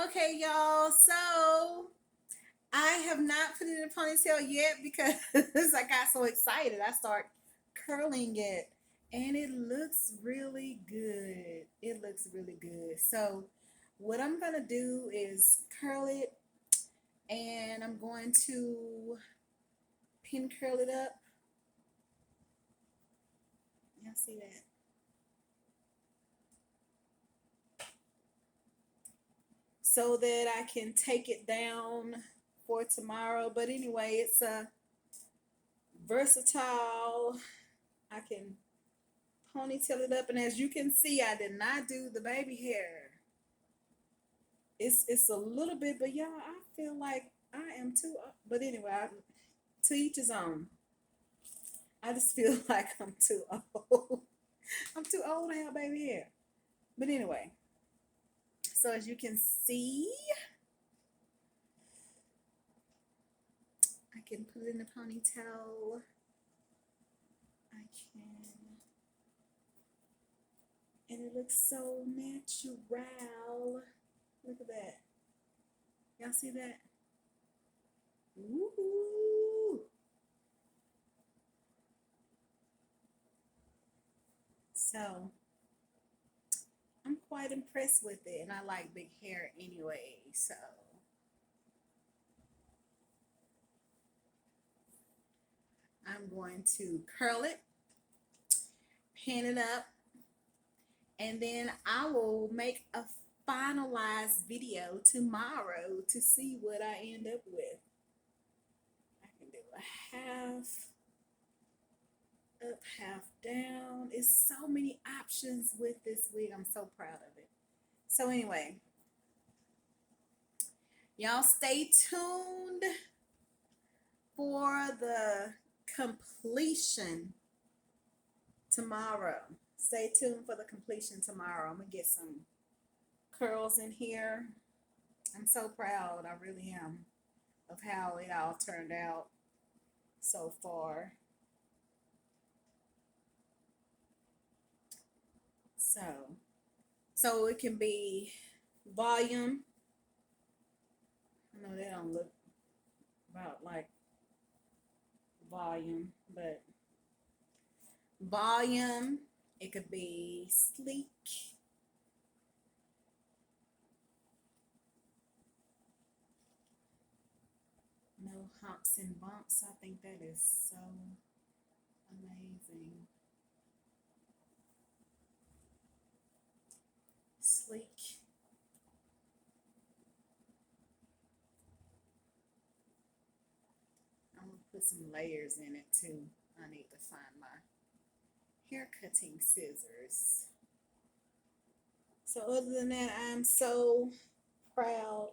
Okay, y'all. So I have not put it in a ponytail yet because I got so excited. I start curling it, and it looks really good. It looks really good. So what I'm gonna do is curl it, and I'm going to pin curl it up. Y'all see that? So that I can take it down for tomorrow. But anyway, it's a versatile. I can ponytail it up, and as you can see, I did not do the baby hair. It's a little bit, but y'all, I feel like I am too. But anyway, to each his own. I just feel like I'm too old. I'm too old to have baby hair. But anyway, so as you can see, I can put it in a ponytail. I can, and it looks so natural. Look at that. Y'all see that? Ooh. So I'm quite impressed with it, and I like big hair anyway. So I'm going to curl it, pin it up, and then I will make a finalized video tomorrow to see what I end up with. I can do a half up, half down. It's so many options with this wig. I'm so proud of it. So anyway, y'all stay tuned for the completion tomorrow. Stay tuned for the completion tomorrow. I'm gonna get some curls in here. I'm so proud. I really am of how it all turned out so far. So it can be volume. I know they don't look about like volume, but volume. It could be sleek. No humps and bumps. I think that is so amazing. Sleek. I'm gonna put some layers in it too. I need to find my hair cutting scissors. So other than that, I'm so proud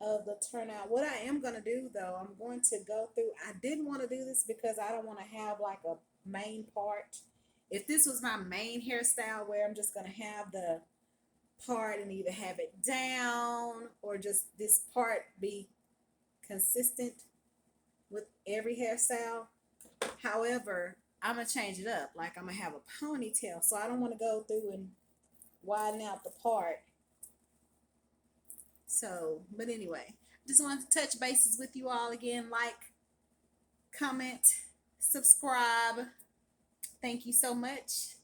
of the turnout. What I am going to do though, I'm going to go through, I didn't want to do this because I don't want to have like a main part. If this was my main hairstyle where I'm just going to have the part and either have it down or just this part be consistent with every hairstyle. However, I'm going to change it up. Like I'm going to have a ponytail. So I don't want to go through and widen out the part. So, but anyway, just wanted to touch bases with you all again. Like, comment, subscribe. Thank you so much.